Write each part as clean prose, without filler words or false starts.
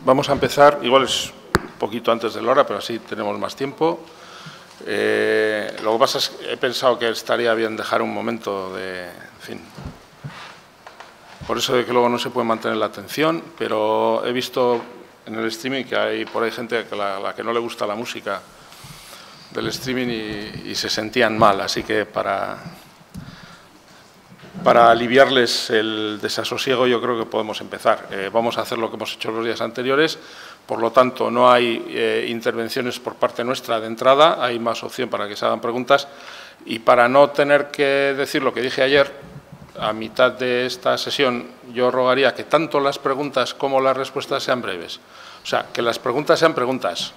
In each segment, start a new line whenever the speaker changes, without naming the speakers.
Vamos a empezar, igual es un poquito antes de la hora, pero así tenemos más tiempo. Lo que pasa es que he pensado que estaría bien dejar un momento de, en fin, por eso de que luego no se puede mantener la atención, pero he visto en el streaming que hay por ahí gente a la que no le gusta la música del streaming y se sentían mal, así que para aliviarles el desasosiego yo creo que podemos empezar. Vamos a hacer lo que hemos hecho los días anteriores, por lo tanto no hay intervenciones por parte nuestra de entrada, hay más opción para que se hagan preguntas y para no tener que decir lo que dije ayer, a mitad de esta sesión yo rogaría que tanto las preguntas como las respuestas sean breves. O sea, que las preguntas sean preguntas.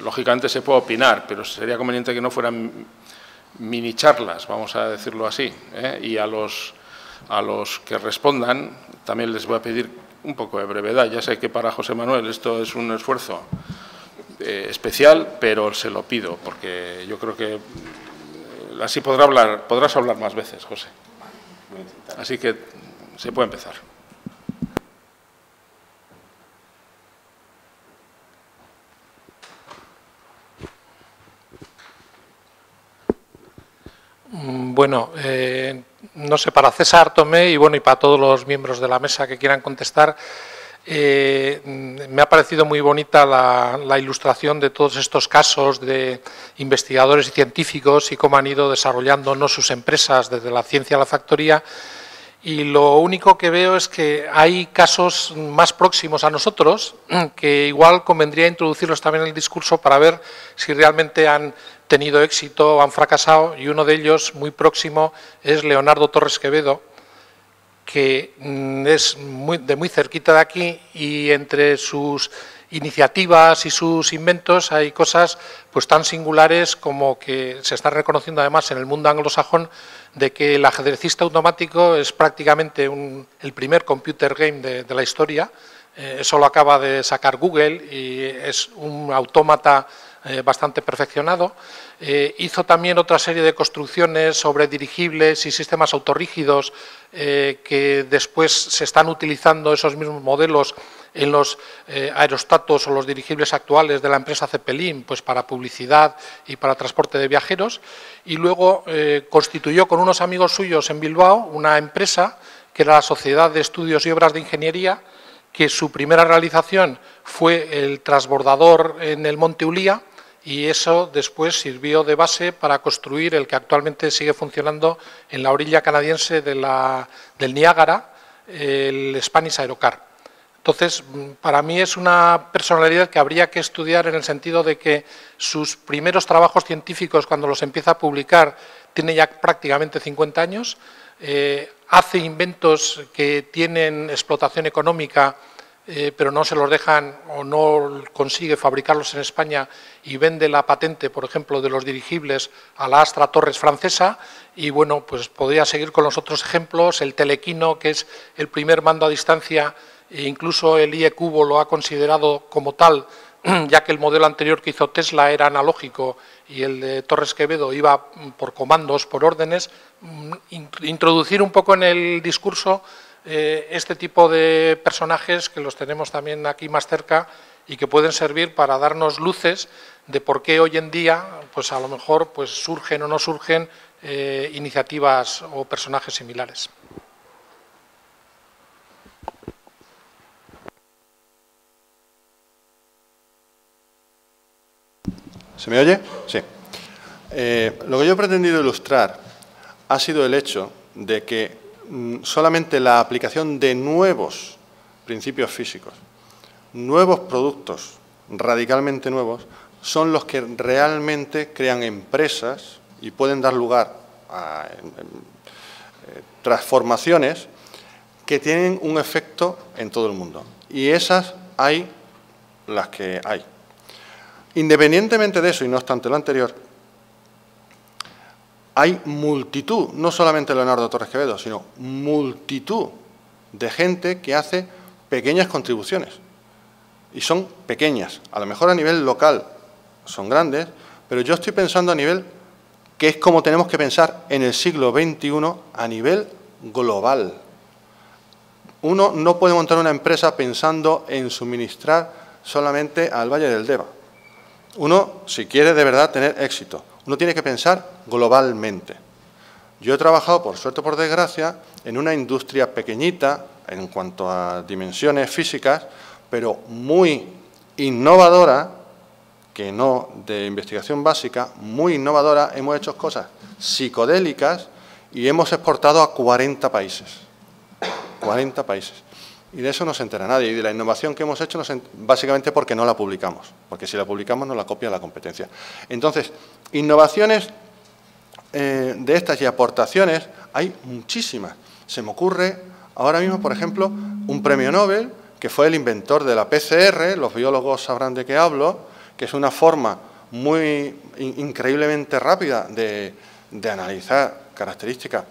Lógicamente se puede opinar, pero sería conveniente que no fueran mini charlas, vamos a decirlo así, y a los que respondan también les voy a pedir un poco de brevedad. Ya sé que para José Manuel esto es un esfuerzo especial, pero se lo pido, porque yo creo que así podrás hablar más veces, José. Así que se puede empezar.
Bueno, no sé, para César Tomé y bueno y para todos los miembros de la mesa que quieran contestar, me ha parecido muy bonita la ilustración de todos estos casos de investigadores y científicos y cómo han ido desarrollando sus empresas desde la ciencia a la factoría. Y lo único que veo es que hay casos más próximos a nosotros que igual convendría introducirlos también en el discurso para ver si realmente han tenido éxito o han fracasado, y uno de ellos muy próximo es Leonardo Torres Quevedo, que es de muy cerquita de aquí, y entre sus iniciativas y sus inventos hay cosas pues tan singulares como que se está reconociendo además en el mundo anglosajón de que el ajedrecista automático es prácticamente el primer computer game de la historia. Eso lo acaba de sacar Google y es un autómata bastante perfeccionado. Hizo también otra serie de construcciones sobre dirigibles y sistemas autorrígidos que después se están utilizando esos mismos modelos en los aerostatos o los dirigibles actuales de la empresa Zeppelin, pues para publicidad y para transporte de viajeros. Y luego constituyó con unos amigos suyos en Bilbao una empresa que era la Sociedad de Estudios y Obras de Ingeniería, que su primera realización fue el transbordador en el Monte Ulia, y eso después sirvió de base para construir el que actualmente sigue funcionando en la orilla canadiense del Niágara, el Spanish Aerocar. Entonces, para mí es una personalidad que habría que estudiar en el sentido de que sus primeros trabajos científicos, cuando los empieza a publicar, tiene ya prácticamente 50 años, hace inventos que tienen explotación económica, pero no se los dejan o no consigue fabricarlos en España y vende la patente, por ejemplo, de los dirigibles a la Astra Torres francesa. Y bueno, pues podría seguir con los otros ejemplos, el Telequino, que es el primer mando a distancia, e incluso el IE Cubo lo ha considerado como tal, ya que el modelo anterior que hizo Tesla era analógico y el de Torres Quevedo iba por comandos, por órdenes. Introducir un poco en el discurso este tipo de personajes que los tenemos también aquí más cerca y que pueden servir para darnos luces de por qué hoy en día, pues a lo mejor pues surgen o no surgen iniciativas o personajes similares.
¿Se me oye? Sí. Lo que yo he pretendido ilustrar ha sido el hecho de que solamente la aplicación de nuevos principios físicos, nuevos productos radicalmente nuevos, son los que realmente crean empresas y pueden dar lugar a transformaciones que tienen un efecto en todo el mundo. Y esas hay las que hay. Independientemente de eso, y no obstante lo anterior, hay multitud, no solamente Leonardo Torres Quevedo, sino multitud de gente que hace pequeñas contribuciones. Y son pequeñas. A lo mejor a nivel local son grandes, pero yo estoy pensando a nivel que es como tenemos que pensar en el siglo XXI a nivel global. uno no puede montar una empresa pensando en suministrar solamente al Valle del Deva. Uno, si quiere de verdad tener éxito, uno tiene que pensar globalmente. Yo he trabajado, por suerte o por desgracia, en una industria pequeñita en cuanto a dimensiones físicas, pero muy innovadora, que no de investigación básica, muy innovadora. Hemos hecho cosas psicodélicas y hemos exportado a 40 países. 40 países. Y de eso no se entera nadie. Y de la innovación que hemos hecho, básicamente porque no la publicamos. Porque si la publicamos, nos la copia la competencia. Entonces, innovaciones de estas y aportaciones hay muchísimas. Se me ocurre ahora mismo, por ejemplo, un premio Nobel, que fue el inventor de la PCR, los biólogos sabrán de qué hablo, que es una forma muy increíblemente rápida de analizar características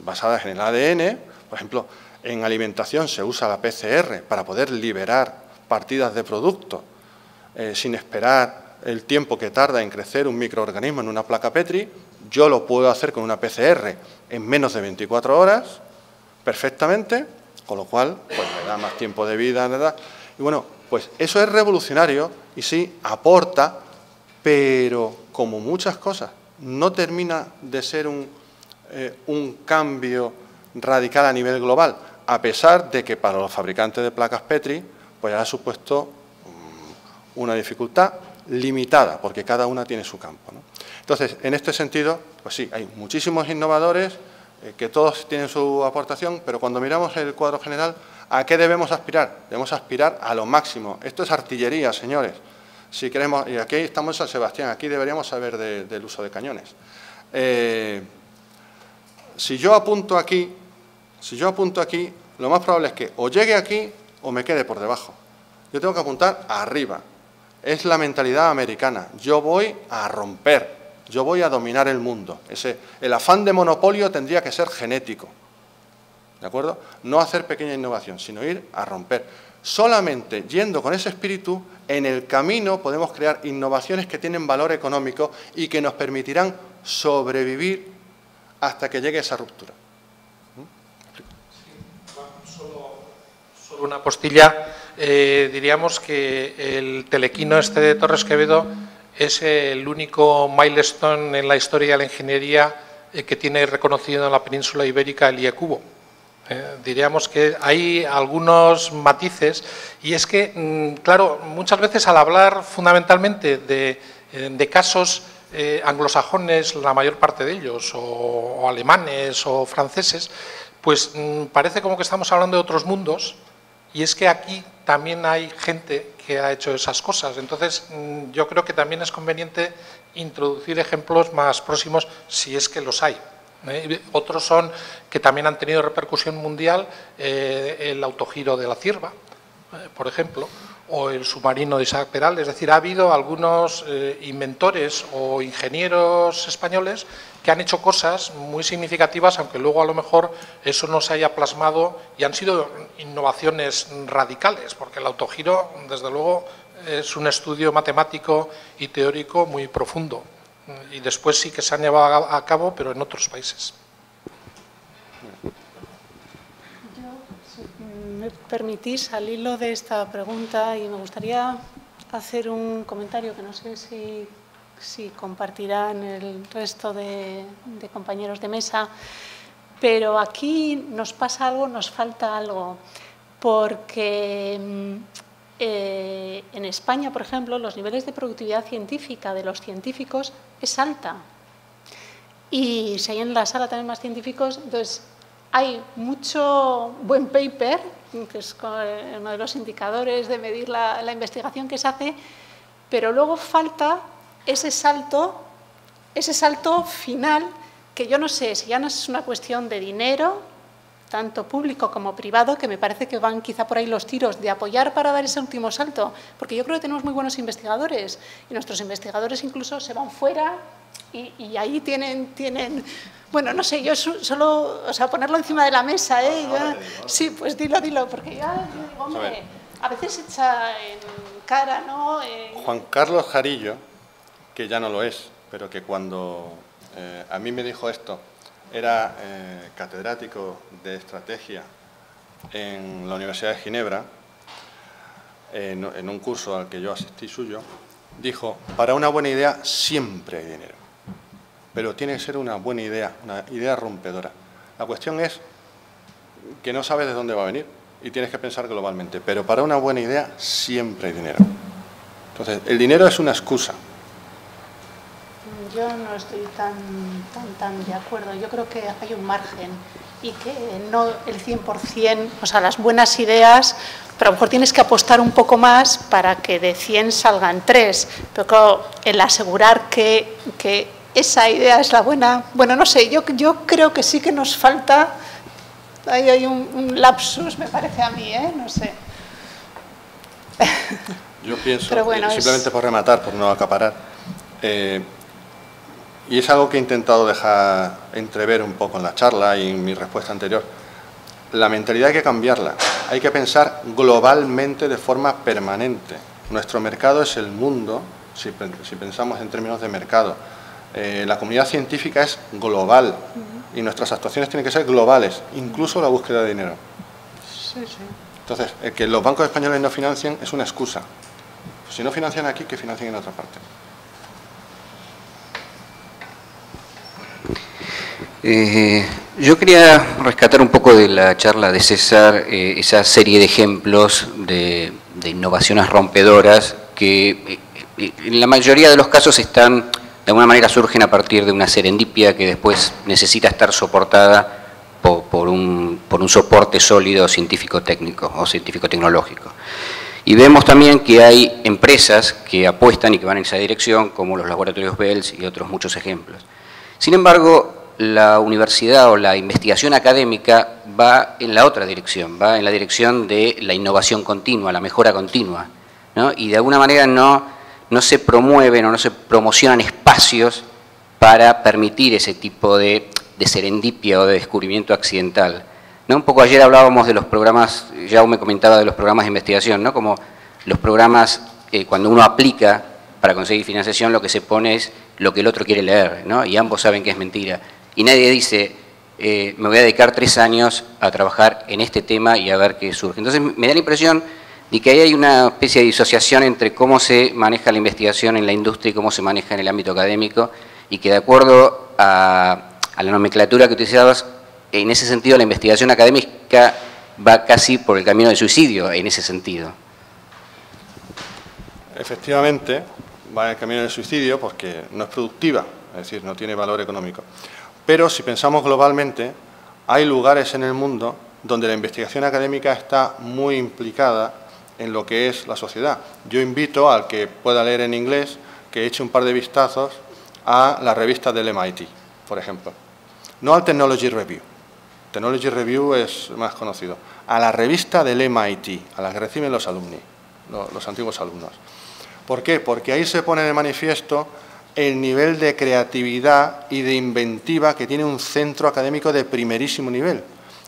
basadas en el ADN. Por ejemplo, en alimentación se usa la PCR para poder liberar partidas de producto sin esperar el tiempo que tarda en crecer un microorganismo en una placa Petri. Yo lo puedo hacer con una PCR en menos de 24 horas, perfectamente, con lo cual pues, me da más tiempo de vida, ¿verdad? Y bueno, pues eso es revolucionario y sí, aporta, pero como muchas cosas, no termina de ser un cambio radical a nivel global, a pesar de que para los fabricantes de placas Petri pues ha supuesto una dificultad limitada, porque cada una tiene su campo, ¿no? Entonces, en este sentido, pues sí, hay muchísimos innovadores que todos tienen su aportación, pero cuando miramos el cuadro general, ¿a qué debemos aspirar? Debemos aspirar a lo máximo. Esto es artillería, señores. Si queremos, y aquí estamos en San Sebastián, aquí deberíamos saber del uso de cañones. Si yo apunto aquí, lo más probable es que o llegue aquí o me quede por debajo. Yo tengo que apuntar arriba. Es la mentalidad americana. Yo voy a romper, yo voy a dominar el mundo. El afán de monopolio tendría que ser genético, ¿de acuerdo? No hacer pequeña innovación, sino ir a romper. Solamente yendo con ese espíritu, en el camino podemos crear innovaciones que tienen valor económico y que nos permitirán sobrevivir hasta que llegue esa ruptura.
Solo una postilla. Diríamos que el telequino este de Torres Quevedo es el único milestone en la historia de la ingeniería que tiene reconocido en la península ibérica el IECubo. Diríamos que hay algunos matices y es que, claro, muchas veces al hablar fundamentalmente de casos anglosajones, la mayor parte de ellos, o alemanes o franceses, pues parece como que estamos hablando de otros mundos. Y es que aquí también hay gente que ha hecho esas cosas. Entonces, yo creo que también es conveniente introducir ejemplos más próximos, si es que los hay. Otros son que también han tenido repercusión mundial, el autogiro de la cierva, por ejemplo, o el submarino de Isaac Peral. Es decir, ha habido algunos inventores o ingenieros españoles que han hecho cosas muy significativas, aunque luego a lo mejor eso no se haya plasmado, y han sido innovaciones radicales, porque el autogiro, desde luego, es un estudio matemático y teórico muy profundo, y después sí que se han llevado a cabo, pero en otros países.
Me permitís, al hilo de esta pregunta, y me gustaría hacer un comentario que no sé si compartirán el resto de compañeros de mesa, pero aquí nos pasa algo, nos falta algo, porque en España, por ejemplo, los niveles de productividad científica de los científicos es alta. Y si hay en la sala también más científicos, entonces hay mucho buen paper, que es uno de los indicadores de medir la investigación que se hace, pero luego falta ese salto final, que yo no sé si ya no es una cuestión de dinero, tanto público como privado, que me parece que van quizá por ahí los tiros, de apoyar para dar ese último salto, porque yo creo que tenemos muy buenos investigadores y nuestros investigadores incluso se van fuera y ahí tienen bueno, no sé, yo solo, o sea, ponerlo encima de la mesa, sí, pues dilo, porque ya, digo, hombre, a veces echa en cara, ¿no?
Juan Carlos Jarillo, que ya no lo es, pero que cuando a mí me dijo esto, era catedrático de estrategia en la Universidad de Ginebra, en un curso al que yo asistí suyo, dijo, para una buena idea siempre hay dinero, pero tiene que ser una buena idea, una idea rompedora. La cuestión es que no sabes de dónde va a venir y tienes que pensar globalmente, pero para una buena idea siempre hay dinero. Entonces, el dinero es una excusa.
Yo no estoy tan de acuerdo. Yo creo que hay un margen y que no el 100%, o sea, las buenas ideas, pero a lo mejor tienes que apostar un poco más para que de 100 salgan 3. Pero claro, el asegurar que esa idea es la buena, bueno, no sé, yo creo que sí que nos falta, ahí hay un lapsus, me parece a mí, no sé.
Yo pienso,
pero bueno,
simplemente por rematar, por no acaparar, y es algo que he intentado dejar entrever un poco en la charla y en mi respuesta anterior, la mentalidad hay que cambiarla, hay que pensar globalmente de forma permanente. Nuestro mercado es el mundo, si pensamos en términos de mercado. La comunidad científica es global y nuestras actuaciones tienen que ser globales, incluso la búsqueda de dinero.
Sí, sí.
Entonces, el que los bancos españoles no financien es una excusa. Si no financian aquí, que financien en otra parte.
Yo quería rescatar un poco de la charla de César esa serie de ejemplos de innovaciones rompedoras que en la mayoría de los casos están, de alguna manera surgen a partir de una serendipia que después necesita estar soportada por un soporte sólido científico-técnico o científico-tecnológico. Y vemos también que hay empresas que apuestan y que van en esa dirección, como los laboratorios Bells y otros muchos ejemplos. Sin embargo, la universidad o la investigación académica va en la otra dirección, va en la dirección de la innovación continua, la mejora continua, ¿no? Y de alguna manera no se promueven o no se promocionan espacios para permitir ese tipo de serendipia o de descubrimiento accidental, ¿no? Un poco ayer hablábamos de los programas, Jaume comentaba de los programas de investigación, ¿no? Como los programas, cuando uno aplica para conseguir financiación, lo que se pone es lo que el otro quiere leer, ¿no? Y ambos saben que es mentira. Y nadie dice, me voy a dedicar 3 años a trabajar en este tema y a ver qué surge. Entonces me da la impresión de que ahí hay una especie de disociación entre cómo se maneja la investigación en la industria y cómo se maneja en el ámbito académico, y que de acuerdo a la nomenclatura que utilizabas, en ese sentido la investigación académica va casi por el camino del suicidio, en ese sentido.
Efectivamente, va en el camino del suicidio porque no es productiva, es decir, no tiene valor económico. Pero si pensamos globalmente, hay lugares en el mundo donde la investigación académica está muy implicada en lo que es la sociedad. Yo invito al que pueda leer en inglés que eche un par de vistazos a la revista del MIT, por ejemplo. No al Technology Review. Technology Review es más conocido. A la revista del MIT, a la que reciben los alumni, los antiguos alumnos. ¿Por qué? Porque ahí se pone de manifiesto el nivel de creatividad y de inventiva que tiene un centro académico de primerísimo nivel,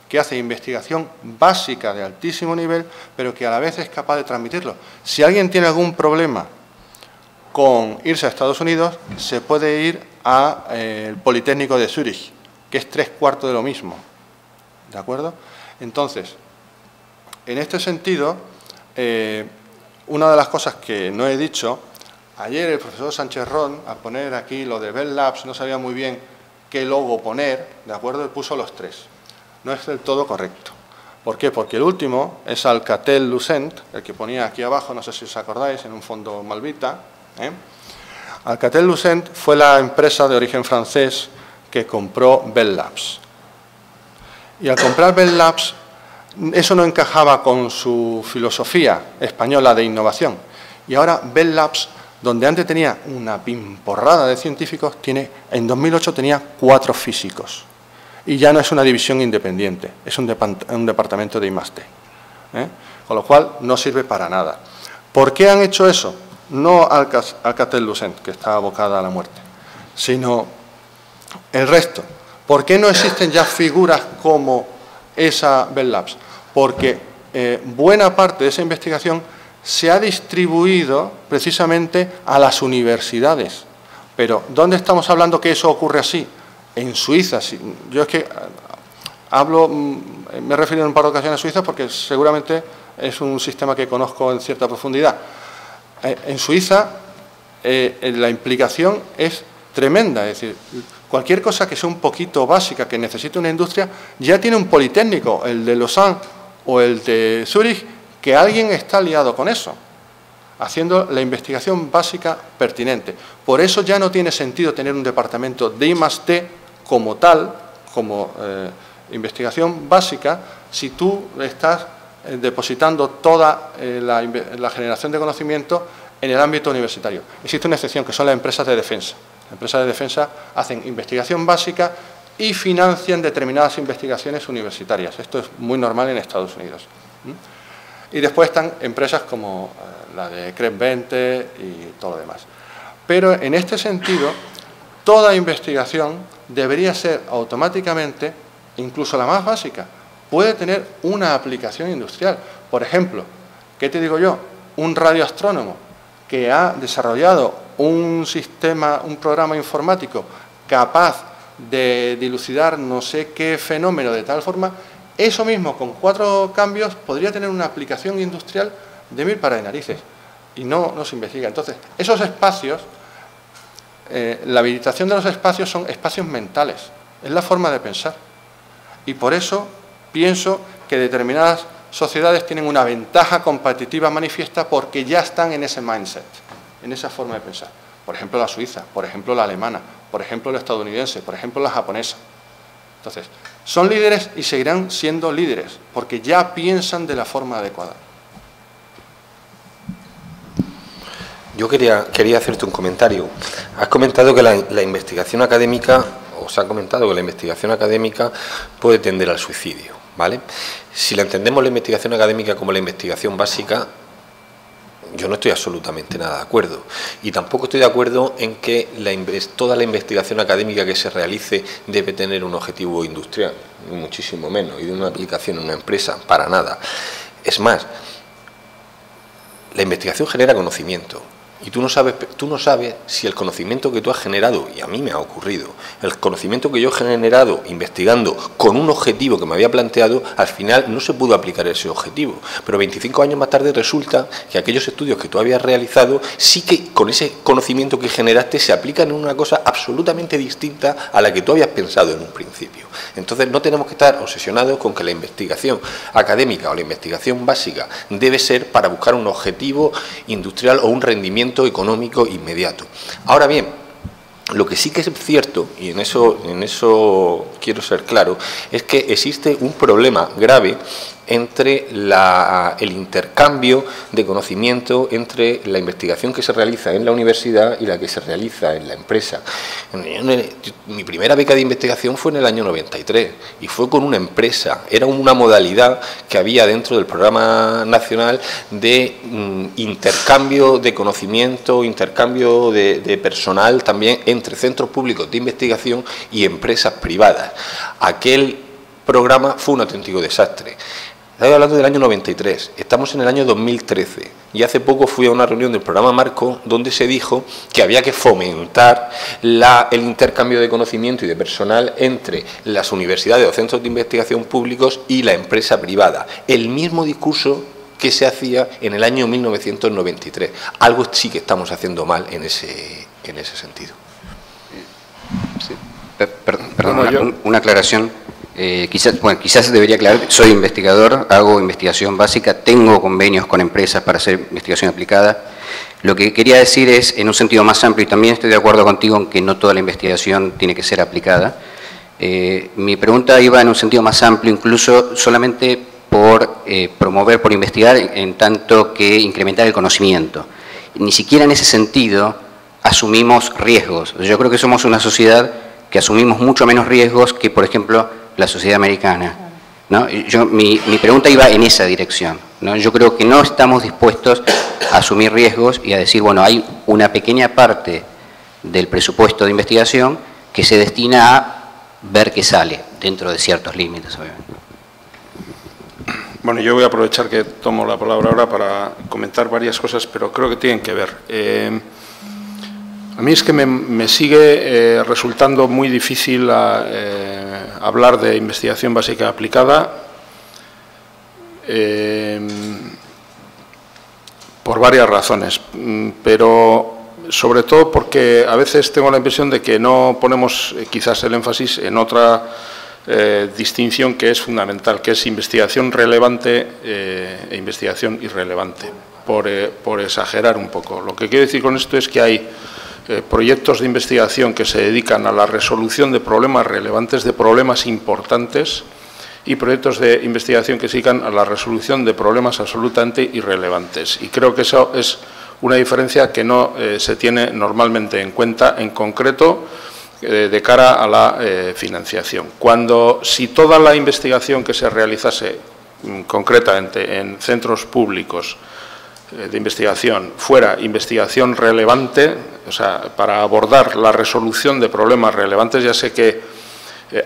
que hace investigación básica de altísimo nivel, pero que a la vez es capaz de transmitirlo. Si alguien tiene algún problema con irse a Estados Unidos, se puede ir al Politécnico de Zúrich, que es 3/4 de lo mismo. ¿De acuerdo? Entonces, en este sentido, una de las cosas que no he dicho, ayer el profesor Sánchez Ron, al poner aquí lo de Bell Labs, no sabía muy bien qué logo poner, ¿de acuerdo? Y puso los 3. No es del todo correcto. ¿Por qué? Porque el último es Alcatel-Lucent, el que ponía aquí abajo, no sé si os acordáis, en un fondo malvita. Alcatel-Lucent fue la empresa de origen francés que compró Bell Labs. Y al comprar Bell Labs, eso no encajaba con su filosofía española de innovación. Y ahora Bell Labs, donde antes tenía una pimporrada de científicos, en 2008 tenía 4 físicos. Y ya no es una división independiente, es un departamento de I+D. Con lo cual no sirve para nada. ¿Por qué han hecho eso? No Alcatel-Lucent, que está abocada a la muerte, sino el resto. ¿Por qué no existen ya figuras como esa Bell Labs? Porque buena parte de esa investigación se ha distribuido precisamente a las universidades. Pero ¿dónde estamos hablando que eso ocurre así? En Suiza. Yo es que hablo Me he referido en un par de ocasiones a Suiza porque seguramente es un sistema que conozco en cierta profundidad. En Suiza la implicación es tremenda, es decir, cualquier cosa que sea un poquito básica, que necesite una industria, ya tiene un politécnico, el de Lausanne o el de Zúrich, que alguien está liado con eso, haciendo la investigación básica pertinente. Por eso ya no tiene sentido tener un departamento de I+D como tal, como investigación básica, si tú estás depositando toda la generación de conocimiento en el ámbito universitario. Existe una excepción, que son las empresas de defensa. Las empresas de defensa hacen investigación básica y financian determinadas investigaciones universitarias. Esto es muy normal en Estados Unidos. Y después están empresas como la de Craig Venter y todo lo demás. Pero en este sentido, toda investigación debería ser automáticamente, incluso la más básica, puede tener una aplicación industrial. Por ejemplo, ¿qué te digo yo? Un radioastrónomo que ha desarrollado un sistema, un programa informático capaz de dilucidar no sé qué fenómeno de tal forma, eso mismo con 4 cambios podría tener una aplicación industrial de 1000 pares de narices y no se investiga. Entonces, esos espacios, la habilitación de los espacios son espacios mentales, es la forma de pensar. Y por eso pienso que determinadas sociedades tienen una ventaja competitiva manifiesta porque ya están en ese mindset, en esa forma de pensar. Por ejemplo, la suiza, por ejemplo, la alemana, por ejemplo, la estadounidense, por ejemplo, la japonesa. Entonces, son líderes y seguirán siendo líderes porque ya piensan de la forma adecuada.
Yo quería hacerte un comentario. Has comentado que la investigación académica, o se ha comentado que la investigación académica puede tender al suicidio, ¿vale? Si la entendemos la investigación académica como la investigación básica, yo no estoy absolutamente nada de acuerdo. Y tampoco estoy de acuerdo en que toda la investigación académica que se realice debe tener un objetivo industrial, ni muchísimo menos, y de una aplicación en una empresa, para nada. Es más, la investigación genera conocimiento. Y tú no sabes si el conocimiento que tú has generado, y a mí me ha ocurrido, el conocimiento que yo he generado investigando con un objetivo que me había planteado, al final no se pudo aplicar ese objetivo. Pero 25 años más tarde resulta que aquellos estudios que tú habías realizado, sí que con ese conocimiento que generaste se aplican en una cosa absolutamente distinta a la que tú habías pensado en un principio. Entonces no tenemos que estar obsesionados con que la investigación académica o la investigación básica debe ser para buscar un objetivo industrial o un rendimiento económico inmediato. Ahora bien, lo que sí que es cierto, y en eso quiero ser claro, es que existe un problema grave entre el intercambio de conocimiento entre la investigación que se realiza en la universidad y la que se realiza en la empresa. Mi primera beca de investigación fue en el año 93 y fue con una empresa. Era una modalidad que había dentro del programa nacional de intercambio de conocimiento, intercambio de personal también entre centros públicos de investigación y empresas privadas. Aquel programa fue un auténtico desastre. Estoy hablando del año 93, estamos en el año 2013 y hace poco fui a una reunión del programa Marco donde se dijo que había que fomentar el intercambio de conocimiento y de personal entre las universidades o centros de investigación públicos y la empresa privada. El mismo discurso que se hacía en el año 1993. Algo sí que estamos haciendo mal en ese sentido.
Sí. Perdón, una aclaración. Quizás debería aclarar, soy investigador, hago investigación básica, tengo convenios con empresas para hacer investigación aplicada. Lo que quería decir es, en un sentido más amplio, y también estoy de acuerdo contigo en que no toda la investigación tiene que ser aplicada. Mi pregunta iba en un sentido más amplio, incluso solamente por promover, por investigar, en tanto que incrementar el conocimiento. Ni siquiera en ese sentido asumimos riesgos. Yo creo que somos una sociedad que asumimos mucho menos riesgos que, por ejemplo, la sociedad americana, ¿no? Mi pregunta iba en esa dirección, ¿no? Yo creo que no estamos dispuestos a asumir riesgos y a decir, bueno, hay una pequeña parte del presupuesto de investigación que se destina a ver qué sale, dentro de ciertos límites, obviamente.
Bueno, yo voy a aprovechar que tomo la palabra ahora para comentar varias cosas, pero creo que tienen que ver. A mí es que me sigue resultando muy difícil hablar de investigación básica aplicada por varias razones, pero sobre todo porque a veces tengo la impresión de que no ponemos quizás el énfasis en otra distinción que es fundamental, que es investigación relevante e investigación irrelevante, por exagerar un poco. Lo que quiero decir con esto es que hay proyectos de investigación que se dedican a la resolución de problemas relevantes, de problemas importantes, y proyectos de investigación que se dedican a la resolución de problemas absolutamente irrelevantes. Y creo que eso es una diferencia que no se tiene normalmente en cuenta, en concreto, de cara a la financiación. Si toda la investigación que se realizase concretamente en centros públicos de investigación fuera investigación relevante, o sea, para abordar la resolución de problemas relevantes, ya sé que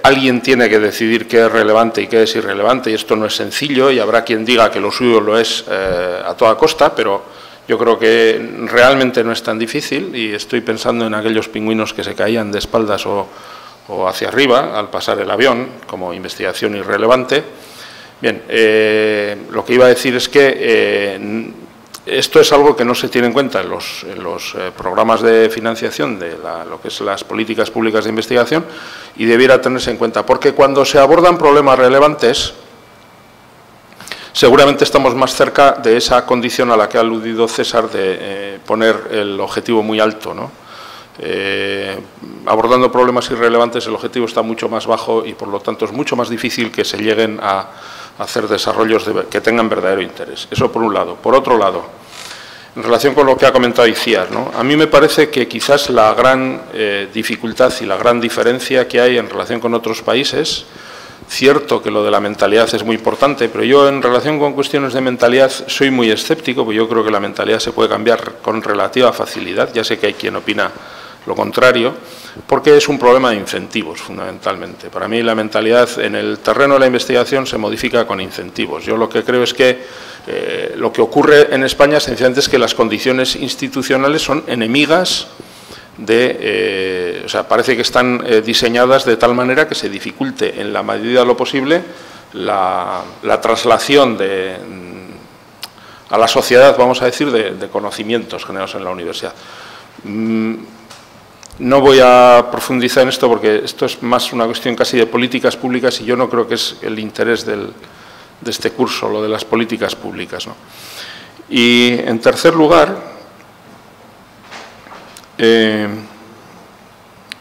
alguien tiene que decidir qué es relevante y qué es irrelevante, y esto no es sencillo, y habrá quien diga que lo suyo lo es a toda costa, pero yo creo que realmente no es tan difícil, y estoy pensando en aquellos pingüinos que se caían de espaldas o hacia arriba al pasar el avión, como investigación irrelevante. Bien, lo que iba a decir es que esto es algo que no se tiene en cuenta en los programas de financiación de lo que es las políticas públicas de investigación, y debiera tenerse en cuenta, porque cuando se abordan problemas relevantes, seguramente estamos más cerca de esa condición a la que ha aludido César de poner el objetivo muy alto, ¿no? Abordando problemas irrelevantes el objetivo está mucho más bajo y por lo tanto es mucho más difícil que se lleguen a hacer desarrollos que tengan verdadero interés. Eso por un lado. Por otro lado, en relación con lo que ha comentado Iciar, ¿no? A mí me parece que quizás la gran dificultad y la gran diferencia que hay en relación con otros países, cierto que lo de la mentalidad es muy importante, pero yo en relación con cuestiones de mentalidad soy muy escéptico, porque yo creo que la mentalidad se puede cambiar con relativa facilidad, ya sé que hay quien opina lo contrario, porque es un problema de incentivos, fundamentalmente. Para mí la mentalidad en el terreno de la investigación se modifica con incentivos. Yo lo que creo es que lo que ocurre en España sencillamente es que las condiciones institucionales son enemigas o sea, parece que están diseñadas de tal manera que se dificulte en la medida de lo posible la traslación a la sociedad, vamos a decir, de conocimientos generados en la universidad. No voy a profundizar en esto porque esto es más una cuestión casi de políticas públicas y yo no creo que es el interés de este curso, lo de las políticas públicas, ¿no? Y en tercer lugar,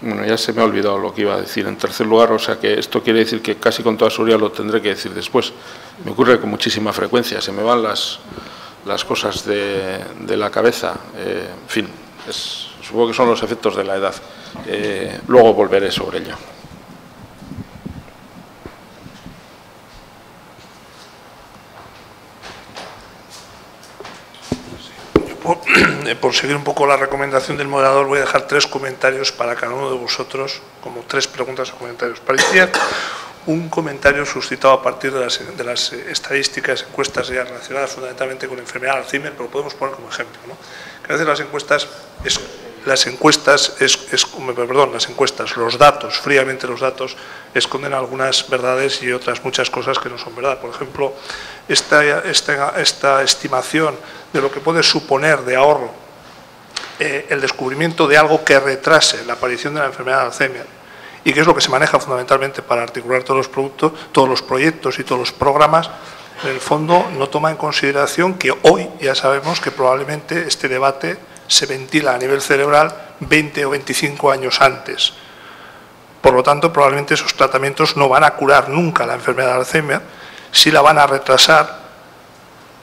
bueno, ya se me ha olvidado lo que iba a decir en tercer lugar, o sea que esto quiere decir que casi con toda seguridad lo tendré que decir después. Me ocurre con muchísima frecuencia, se me van las cosas de la cabeza, en fin, supongo que son los efectos de la edad. Luego volveré sobre ello.
Por seguir un poco la recomendación del moderador, voy a dejar 3 comentarios para cada uno de vosotros, como 3 preguntas o comentarios. Para iniciar, un comentario suscitado a partir de las estadísticas, encuestas ya relacionadas fundamentalmente con la enfermedad de Alzheimer, pero lo podemos poner como ejemplo, ¿no? Que a veces los datos, fríamente los datos, esconden algunas verdades y otras muchas cosas que no son verdad. Por ejemplo, esta estimación de lo que puede suponer de ahorro el descubrimiento de algo que retrase la aparición de la enfermedad de Alzheimer, y que es lo que se maneja fundamentalmente para articular todos los proyectos y todos los programas, en el fondo no toma en consideración que hoy ya sabemos que probablemente este debate se ventila a nivel cerebral 20 o 25 años antes. Por lo tanto, probablemente esos tratamientos no van a curar nunca la enfermedad de Alzheimer, sí la van a retrasar,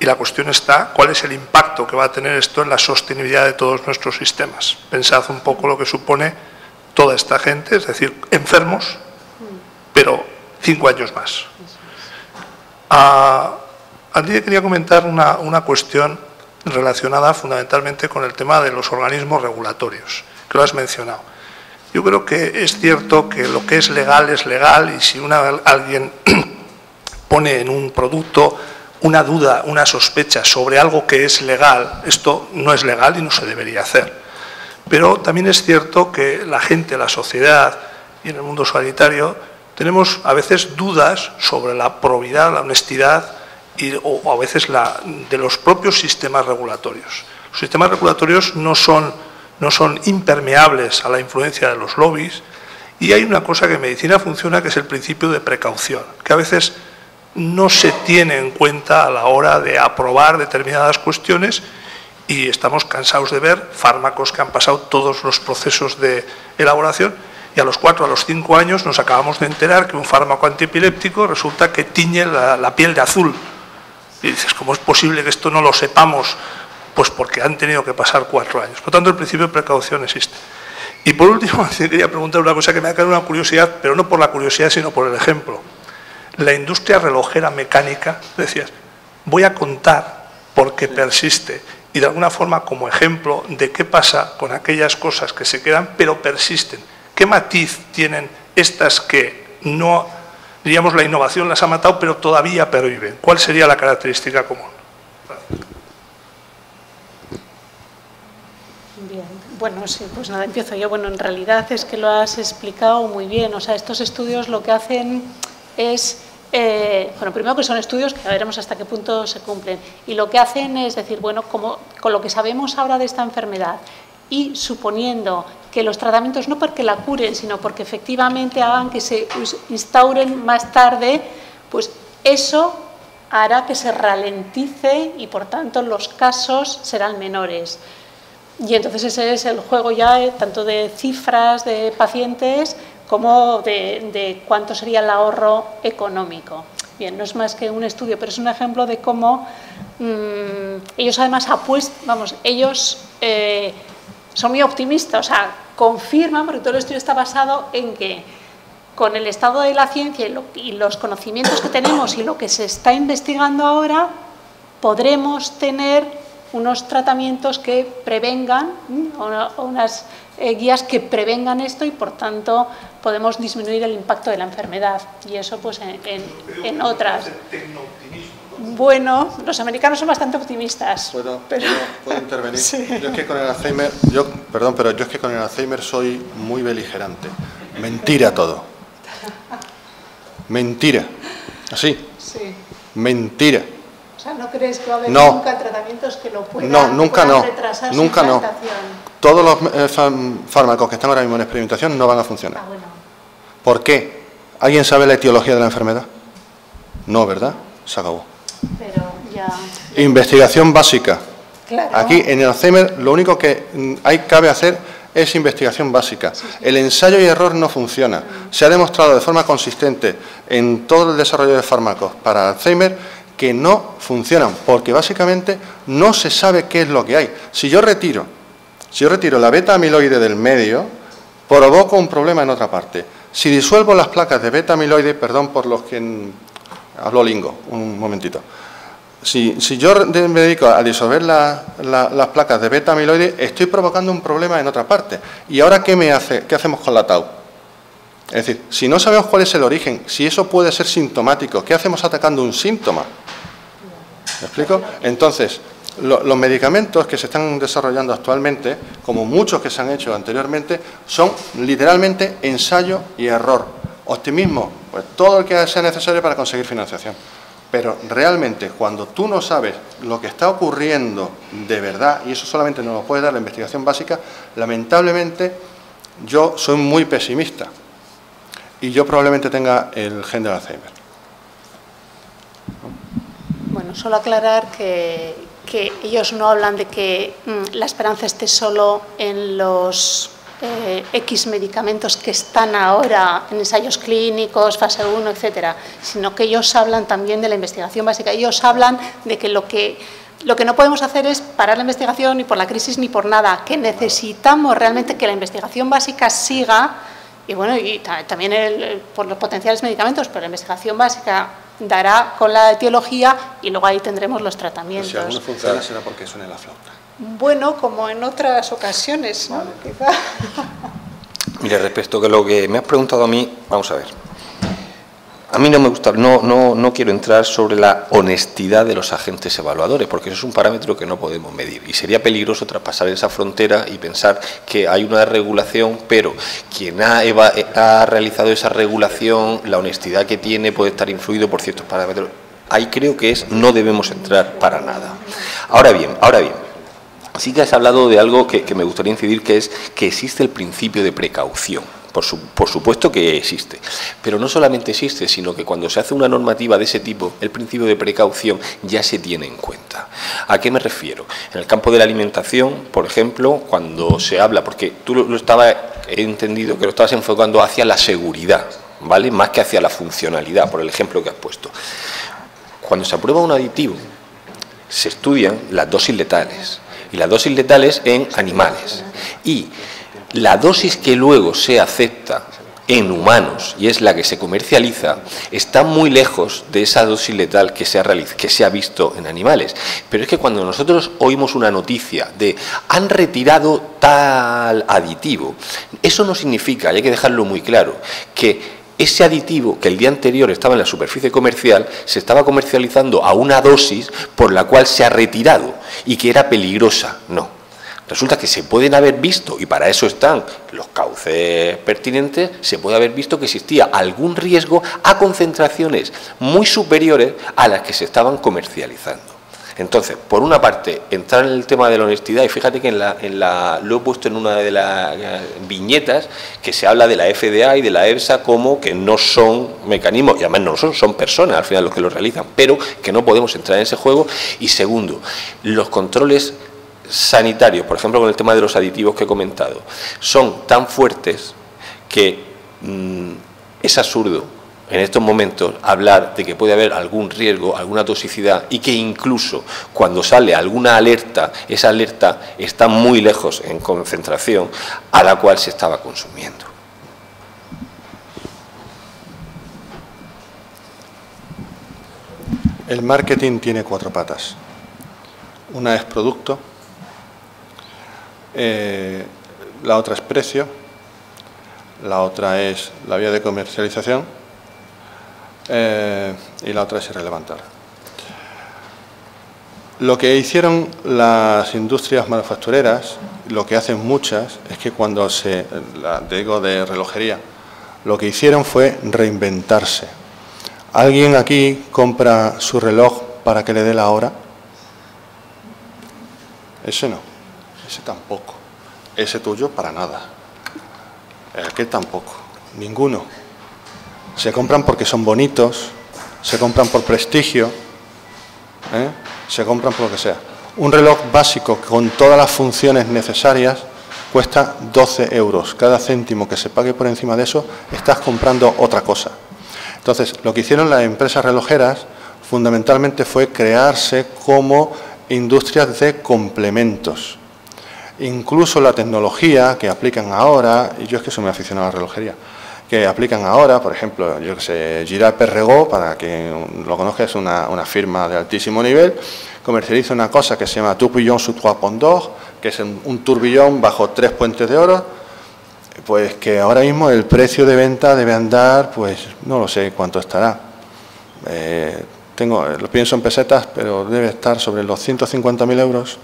y la cuestión está, ¿cuál es el impacto que va a tener esto en la sostenibilidad de todos nuestros sistemas? Pensad un poco lo que supone toda esta gente, es decir, enfermos, pero 5 años más. A ti quería comentar una cuestión relacionada fundamentalmente con el tema de los organismos regulatorios, que lo has mencionado. Yo creo que es cierto que lo que es legal, y si alguien pone en un producto una duda, una sospecha sobre algo que es legal, esto no es legal y no se debería hacer. Pero también es cierto que la gente, la sociedad y en el mundo sanitario tenemos a veces dudas sobre la probidad, la honestidad o a veces de los propios sistemas regulatorios. Los sistemas regulatorios no son impermeables a la influencia de los lobbies, y hay una cosa que en medicina funciona, que es el principio de precaución, que a veces no se tiene en cuenta a la hora de aprobar determinadas cuestiones, y estamos cansados de ver fármacos que han pasado todos los procesos de elaboración y a los 4 a los 5 años nos acabamos de enterar que un fármaco antiepiléptico resulta que tiñe la piel de azul. Y dices, ¿cómo es posible que esto no lo sepamos? Pues porque han tenido que pasar 4 años. Por lo tanto, el principio de precaución existe. Y por último, quería preguntar una cosa que me ha quedado una curiosidad, pero no por la curiosidad, sino por el ejemplo. La industria relojera mecánica, decías, voy a contar porque persiste, y de alguna forma como ejemplo de qué pasa con aquellas cosas que se quedan pero persisten. ¿Qué matiz tienen estas que no, diríamos, la innovación las ha matado, pero todavía perviven? ¿Cuál sería la característica común?
Bien, bueno, sí, pues nada, empiezo yo. Bueno, en realidad es que lo has explicado muy bien. O sea, estos estudios lo que hacen es, bueno, primero que son estudios que veremos hasta qué punto se cumplen. Y lo que hacen es decir, bueno, como, con lo que sabemos ahora de esta enfermedad y suponiendo que los tratamientos no porque la curen, sino porque efectivamente hagan que se instauren más tarde, pues eso hará que se ralentice y por tanto los casos serán menores. Y entonces ese es el juego ya tanto de cifras de pacientes como de cuánto sería el ahorro económico. Bien, no es más que un estudio, pero es un ejemplo de cómo ellos además ellos son muy optimistas, o sea, confirman, porque todo el estudio está basado en que con el estado de la ciencia y los conocimientos que tenemos y lo que se está investigando ahora, podremos tener unos tratamientos que prevengan, o unas guías que prevengan esto y, por tanto, podemos disminuir el impacto de la enfermedad. Y eso, pues, en otras. Bueno, los americanos son bastante optimistas.
¿Puedo intervenir?
Sí.
Yo es que con el Alzheimer, perdón, pero yo es que con el Alzheimer soy muy beligerante. Mentira todo. Mentira. ¿Así?
Sí.
Mentira.
O sea, ¿no crees que va a haber
No.
nunca tratamientos que lo puedan,
nunca
puedan
no.
retrasar
Nunca
su
no.
implantación?
Todos los fármacos que están ahora mismo en experimentación no van a funcionar.
Ah, bueno.
¿Por qué? ¿Alguien sabe la etiología de la enfermedad? No, ¿verdad? Se acabó.
Pero ya...
Investigación básica.
Claro.
Aquí en el Alzheimer lo único que cabe hacer es investigación básica.
Sí.
El ensayo y error no funciona. Se ha demostrado de forma consistente en todo el desarrollo de fármacos para Alzheimer que no funcionan, porque básicamente no se sabe qué es lo que hay. Si yo retiro la beta amiloide del medio, provoco un problema en otra parte. Si disuelvo las placas de beta amiloide, perdón por los que hablo lingo, un momentito. Si yo me dedico a disolver las placas de beta amiloide, estoy provocando un problema en otra parte. ¿Y ahora qué hacemos con la tau? Es decir, si no sabemos cuál es el origen, si eso puede ser sintomático, ¿qué hacemos atacando un síntoma? ¿Me explico? Entonces, los medicamentos que se están desarrollando actualmente, como muchos que se han hecho anteriormente, son literalmente ensayo y error. Optimismo, pues todo el que sea necesario para conseguir financiación. Pero realmente, cuando tú no sabes lo que está ocurriendo de verdad, y eso solamente nos lo puede dar la investigación básica, lamentablemente yo soy muy pesimista. Y yo probablemente tenga el gen del Alzheimer.
Bueno, solo aclarar que ellos no hablan de que la esperanza esté solo en los X medicamentos que están ahora en ensayos clínicos, fase 1, etcétera, sino que ellos hablan también de la investigación básica. Ellos hablan de que lo que no podemos hacer es parar la investigación ni por la crisis ni por nada, que necesitamos realmente que la investigación básica siga. Y bueno, y también por los potenciales medicamentos, pero la investigación básica dará con la etiología y luego ahí tendremos los tratamientos.
Pero si alguno funciona será porque suene la flauta.
Bueno, como en otras ocasiones, ¿no? Quizá.
Mire, respecto a lo que me has preguntado a mí, vamos a ver. A mí no me gusta, no quiero entrar sobre la honestidad de los agentes evaluadores, porque eso es un parámetro que no podemos medir. Y sería peligroso traspasar esa frontera y pensar que hay una regulación, pero quien ha realizado esa regulación, la honestidad que tiene puede estar influido por ciertos parámetros. Ahí creo que no debemos entrar para nada. Ahora bien, sí que has hablado de algo que me gustaría incidir, que es que existe el principio de precaución. Por supuesto que existe, pero no solamente existe, sino que cuando se hace una normativa de ese tipo, el principio de precaución ya se tiene en cuenta. ¿A qué me refiero? En el campo de la alimentación, por ejemplo, cuando se habla, porque tú he entendido que lo estabas enfocando hacia la seguridad, ¿vale? Más que hacia la funcionalidad, por el ejemplo que has puesto. Cuando se aprueba un aditivo, se estudian las dosis letales, y las dosis letales en animales. Y la dosis que luego se acepta en humanos, y es la que se comercializa, está muy lejos de esa dosis letal que se ha visto en animales. Pero es que cuando nosotros oímos una noticia de han retirado tal aditivo, eso no significa, y hay que dejarlo muy claro, que ese aditivo que el día anterior estaba en la superficie comercial se estaba comercializando a una dosis por la cual se ha retirado y que era peligrosa. No. Resulta que se pueden haber visto, y para eso están los cauces pertinentes, se puede haber visto que existía algún riesgo a concentraciones muy superiores a las que se estaban comercializando. Entonces, por una parte, entrar en el tema de la honestidad, y fíjate que lo he puesto en una de las viñetas, que se habla de la FDA y de la EFSA como que no son mecanismos, y además no son personas al final los que lo realizan, pero que no podemos entrar en ese juego. Y segundo, los controles sanitarios, por ejemplo, con el tema de los aditivos que he comentado, son tan fuertes que es absurdo en estos momentos hablar de que puede haber algún riesgo, alguna toxicidad, y que incluso cuando sale alguna alerta, esa alerta está muy lejos en concentración a la cual se estaba consumiendo.
El marketing tiene 4 patas. Una es producto, la otra es precio, la otra es la vía de comercialización y la otra es irrelevante. Lo que hicieron las industrias manufactureras, lo que hacen muchas, es que cuando digo de relojería, lo que hicieron fue reinventarse. ¿Alguien aquí compra su reloj para que le dé la hora? Ese no, ese tampoco, ese tuyo para nada, aquel tampoco, ninguno. Se compran porque son bonitos, se compran por prestigio, se compran por lo que sea. Un reloj básico con todas las funciones necesarias cuesta 12 euros. Cada céntimo que se pague por encima de eso, estás comprando otra cosa. Entonces, lo que hicieron las empresas relojeras fundamentalmente fue crearse como industrias de complementos. Incluso la tecnología que aplican ahora, y yo es que soy muy aficionado a la relojería, que aplican ahora, por ejemplo, yo que sé, Girard-Perregaux, para quien lo conozca, es una firma de altísimo nivel, comercializa una cosa que se llama tourbillon sous 3 ponts d'or, que es un turbillón bajo 3 puentes de oro, pues que ahora mismo el precio de venta debe andar, pues no lo sé cuánto estará. Lo pienso en pesetas, pero debe estar sobre los 150.000 euros,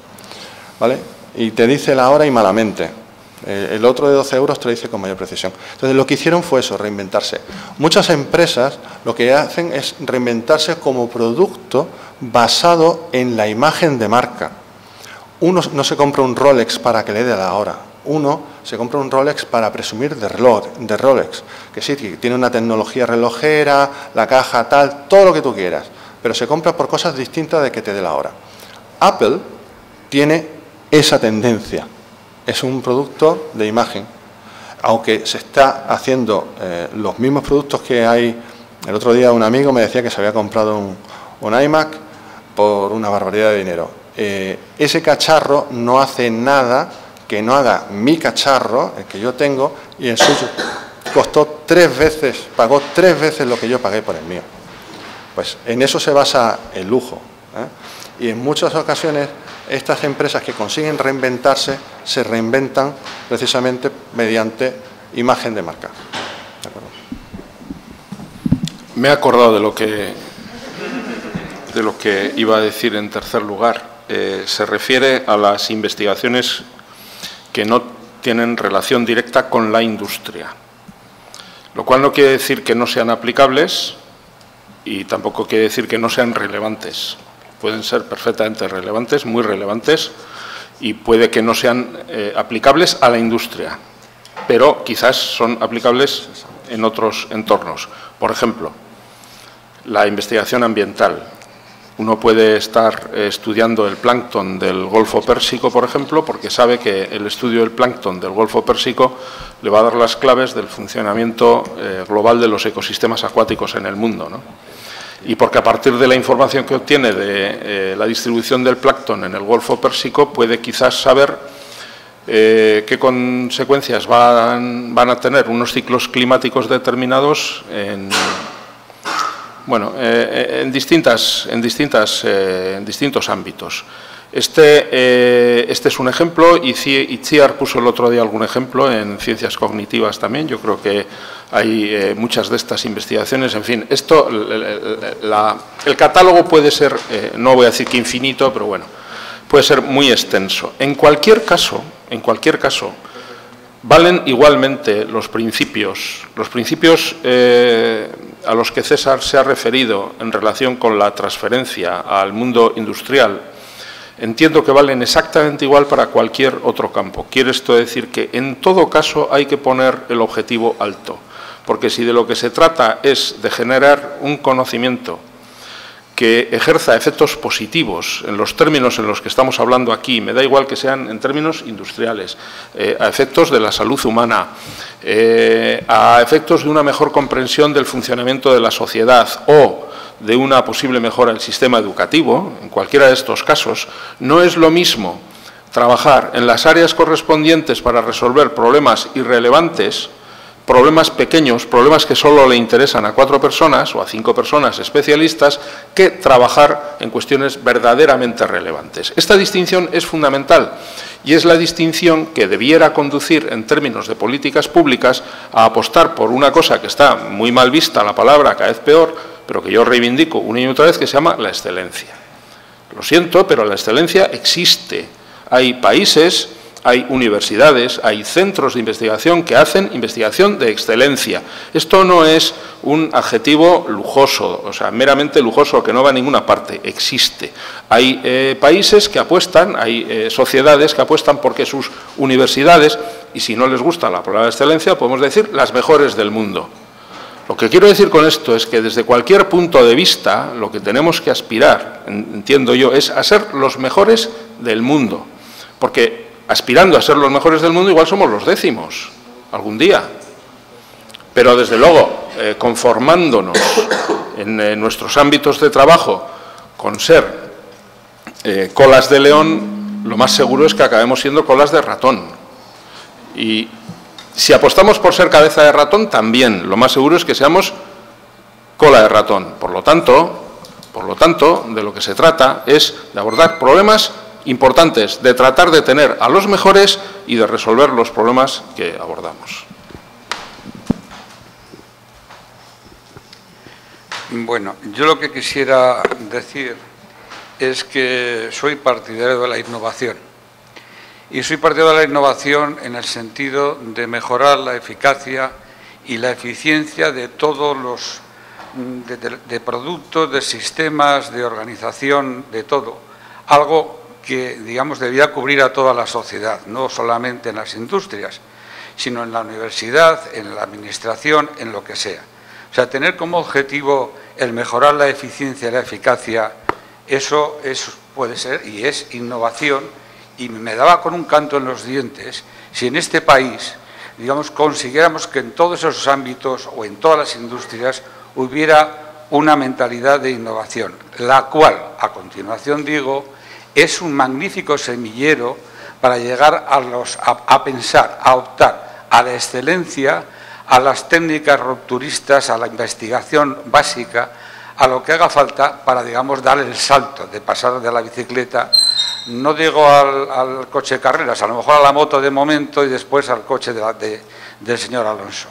¿vale? Y te dice la hora y malamente. El otro de 12 euros te lo dice con mayor precisión. Entonces, lo que hicieron fue eso, reinventarse. Muchas empresas lo que hacen es reinventarse como producto basado en la imagen de marca. Uno no se compra un Rolex para que le dé la hora. Uno se compra un Rolex para presumir de Rolex, que sí, que tiene una tecnología relojera, la caja tal, todo lo que tú quieras, pero se compra por cosas distintas de que te dé la hora. Apple tiene esa tendencia, es un producto de imagen, aunque se está haciendo los mismos productos que hay. El otro día un amigo me decía que se había comprado un iMac por una barbaridad de dinero. Ese cacharro no hace nada que no haga mi cacharro, el que yo tengo, y el suyo costó 3 veces, pagó 3 veces lo que yo pagué por el mío. Pues en eso se basa el lujo, Y en muchas ocasiones estas empresas que consiguen reinventarse, se reinventan precisamente mediante imagen de marca. ¿De acuerdo?
Me he acordado de lo que iba a decir en tercer lugar. Se refiere a las investigaciones que no tienen relación directa con la industria, lo cual no quiere decir que no sean aplicables, y tampoco quiere decir que no sean relevantes. Pueden ser perfectamente relevantes, muy relevantes, y puede que no sean aplicables a la industria, pero quizás son aplicables en otros entornos. Por ejemplo, la investigación ambiental. Uno puede estar estudiando el plancton del Golfo Pérsico, por ejemplo, porque sabe que el estudio del plancton del Golfo Pérsico le va a dar las claves del funcionamiento global de los ecosistemas acuáticos en el mundo, ¿no? Y porque a partir de la información que obtiene de la distribución del plancton en el Golfo Pérsico puede quizás saber qué consecuencias van a tener unos ciclos climáticos determinados en distintos ámbitos. Este es un ejemplo, y Itziar puso el otro día algún ejemplo en ciencias cognitivas también. Yo creo que hay muchas de estas investigaciones. En fin, el catálogo puede ser, no voy a decir que infinito, pero bueno, puede ser muy extenso. En cualquier caso, valen igualmente los principios a los que César se ha referido en relación con la transferencia al mundo industrial. Entiendo que valen exactamente igual para cualquier otro campo. Quiere esto decir que en todo caso hay que poner el objetivo alto, porque si de lo que se trata es de generar un conocimiento que ejerza efectos positivos en los términos en los que estamos hablando aquí, me da igual que sean en términos industriales, a efectos de la salud humana, a efectos de una mejor comprensión del funcionamiento de la sociedad o de una posible mejora del sistema educativo, en cualquiera de estos casos, no es lo mismo trabajar en las áreas correspondientes para resolver problemas irrelevantes, problemas pequeños, problemas que solo le interesan a 4 personas o a 5 personas especialistas, que trabajar en cuestiones verdaderamente relevantes. Esta distinción es fundamental y es la distinción que debiera conducir en términos de políticas públicas a apostar por una cosa que está muy mal vista, la palabra cada vez peor, pero que yo reivindico una y otra vez, que se llama la excelencia. Lo siento, pero la excelencia existe. Hay países, hay universidades, hay centros de investigación que hacen investigación de excelencia. Esto no es un adjetivo lujoso, o sea, meramente lujoso, que no va a ninguna parte, existe. Hay países que apuestan, hay sociedades que apuestan porque sus universidades, y si no les gusta la palabra excelencia, podemos decir las mejores del mundo. Lo que quiero decir con esto es que desde cualquier punto de vista lo que tenemos que aspirar, entiendo yo, es a ser los mejores del mundo, porque aspirando a ser los mejores del mundo igual somos los 10º algún día, pero desde luego conformándonos en nuestros ámbitos de trabajo con ser colas de león, lo más seguro es que acabemos siendo colas de ratón. Y si apostamos por ser cabeza de ratón, también lo más seguro es que seamos cola de ratón. Por lo tanto, de lo que se trata es de abordar problemas importantes, de tratar de tener a los mejores y de resolver los problemas que abordamos.
Bueno, yo lo que quisiera decir es que soy partidario de la innovación. Y soy partidario de la innovación en el sentido de mejorar la eficacia y la eficiencia de todos los de productos, de sistemas, de organización, de todo. Algo que, digamos, debía cubrir a toda la sociedad, no solamente en las industrias, sino en la universidad, en la administración, en lo que sea. O sea, tener como objetivo el mejorar la eficiencia y la eficacia, eso puede ser y es innovación. Y me daba con un canto en los dientes si en este país, digamos, consiguiéramos que en todos esos ámbitos o en todas las industrias hubiera una mentalidad de innovación, la cual, a continuación digo, es un magnífico semillero para llegar a pensar, a optar a la excelencia, a las técnicas rupturistas, a la investigación básica, a lo que haga falta para, digamos, dar el salto de pasar de la bicicleta, no digo al coche de carreras, a lo mejor a la moto de momento y después al coche del señor Alonso.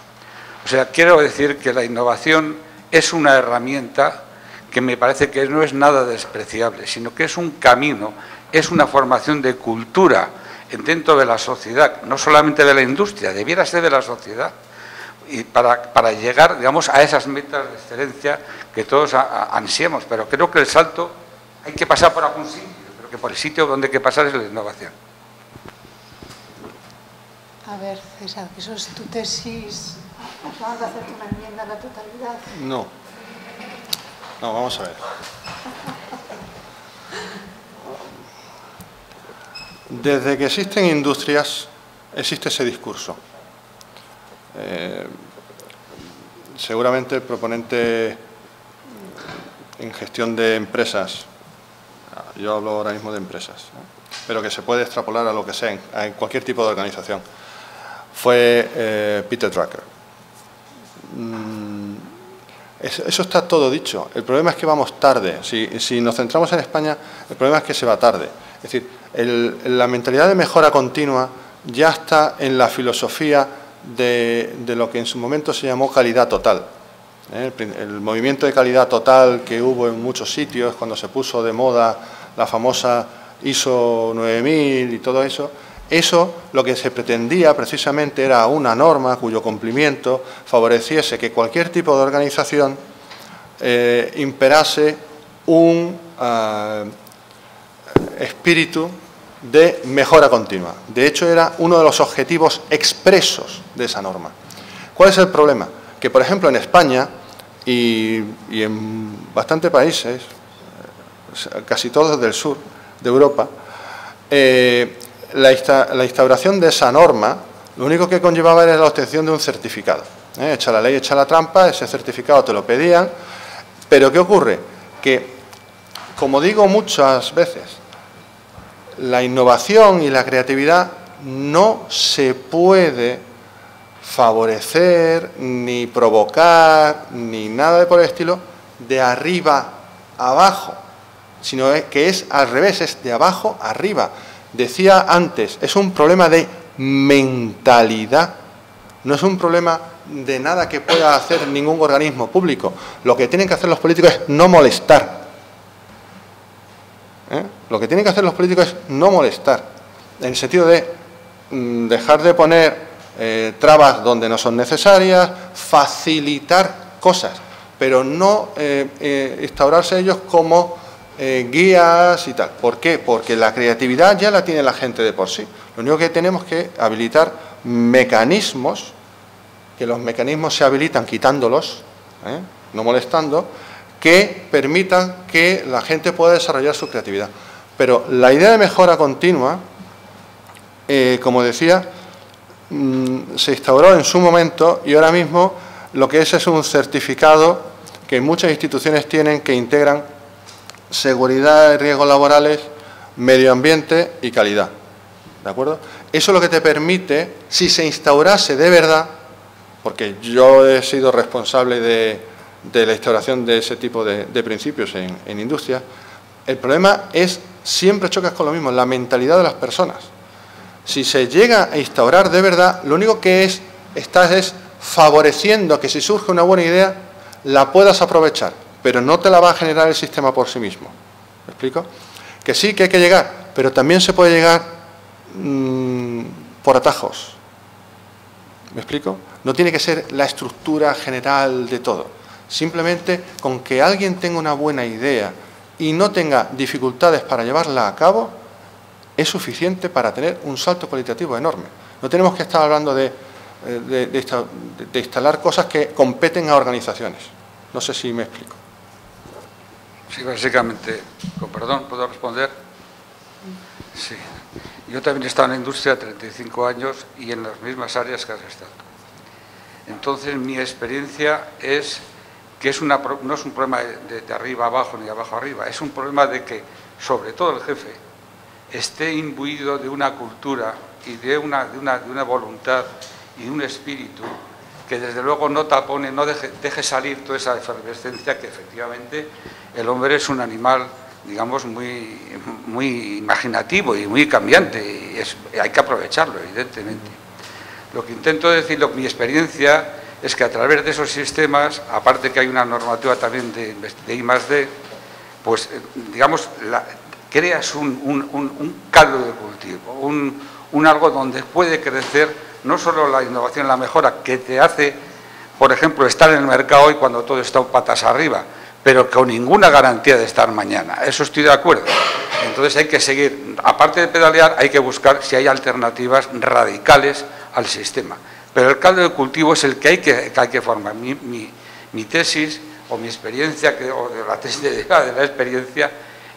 O sea, quiero decir que la innovación es una herramienta que me parece que no es nada despreciable, sino que es un camino, es una formación de cultura dentro de la sociedad, no solamente de la industria, debiera ser de la sociedad. y para llegar, digamos, a esas metas de excelencia que todos ansiamos. Pero creo que el salto hay que pasar por algún sitio, pero que por el sitio donde hay que pasar es la innovación.
A ver, César, eso es tu tesis. ¿Vamos a hacerte una enmienda a la totalidad?
No. No, vamos a ver. Desde que existen industrias, existe ese discurso. Seguramente el proponente en gestión de empresas, yo hablo ahora mismo de empresas, pero que se puede extrapolar a lo que sea, en cualquier tipo de organización, fue Peter Drucker. Eso está todo dicho. El problema es que vamos tarde. Si nos centramos en España, el problema es que se va tarde. Es decir, la mentalidad de mejora continua ya está en la filosofía de lo que en su momento se llamó calidad total. El movimiento de calidad total que hubo en muchos sitios cuando se puso de moda la famosa ISO 9000 y todo eso, lo que se pretendía precisamente era una norma cuyo cumplimiento favoreciese que cualquier tipo de organización imperase un espíritu de mejora continua. De hecho, era uno de los objetivos expresos de esa norma. ¿Cuál es el problema? Que, por ejemplo, en España y en bastantes países, casi todos del sur de Europa, la instauración de esa norma, lo único que conllevaba era la obtención de un certificado. Echa la ley, echa la trampa, ese certificado te lo pedían, pero ¿qué ocurre? Que, como digo muchas veces, la innovación y la creatividad no se puede favorecer, ni provocar, ni nada de por el estilo, de arriba abajo, sino que es al revés, es de abajo arriba. Decía antes, es un problema de mentalidad, no es un problema de nada que pueda hacer ningún organismo público. Lo que tienen que hacer los políticos es no molestar. Lo que tienen que hacer los políticos es no molestar, en el sentido de dejar de poner trabas donde no son necesarias, facilitar cosas, pero no instaurarse ellos como guías y tal. ¿Por qué? Porque la creatividad ya la tiene la gente de por sí. Lo único que tenemos que habilitar mecanismos, que los mecanismos se habilitan quitándolos, no molestando, que permitan que la gente pueda desarrollar su creatividad. Pero la idea de mejora continua, como decía, se instauró en su momento y ahora mismo lo que es un certificado que muchas instituciones tienen que integran seguridad y riesgos laborales, medio ambiente y calidad. ¿De acuerdo? Eso es lo que te permite, si se instaurase de verdad, porque yo he sido responsable de la instauración de ese tipo de principios en industria. El problema es, siempre chocas con lo mismo, la mentalidad de las personas. Si se llega a instaurar de verdad, lo único que estás es favoreciendo que si surge una buena idea, la puedas aprovechar, pero no te la va a generar el sistema por sí mismo. ¿Me explico? Que sí, que hay que llegar, pero también se puede llegar por atajos. ¿Me explico? No tiene que ser la estructura general de todo. Simplemente con que alguien tenga una buena idea y no tenga dificultades para llevarla a cabo, es suficiente para tener un salto cualitativo enorme. No tenemos que estar hablando de instalar cosas que competen a organizaciones. No sé si me explico.
Sí, básicamente, con perdón, ¿puedo responder? Sí. Yo también he estado en la industria 35 años y en las mismas áreas que has estado. Entonces, mi experiencia es que no es un problema de arriba abajo ni de abajo arriba, es un problema de que, sobre todo el jefe, esté imbuido de una cultura y de una voluntad y de un espíritu que desde luego no tapone, no deje salir toda esa efervescencia, que efectivamente el hombre es un animal, digamos, muy imaginativo y muy cambiante, y hay que aprovecharlo, evidentemente. Lo que intento decir, mi experiencia es que a través de esos sistemas, aparte que hay una normativa también de I+D, pues digamos, creas un caldo de cultivo, un algo donde puede crecer no solo la innovación, la mejora, que te hace por ejemplo, estar en el mercado hoy cuando todo está patas arriba, pero con ninguna garantía de estar mañana. Eso estoy de acuerdo. Entonces hay que seguir, aparte de pedalear, hay que buscar si hay alternativas radicales al sistema. Pero el caldo de cultivo es el que hay que formar. Mi tesis o mi experiencia, o de la tesis de la experiencia,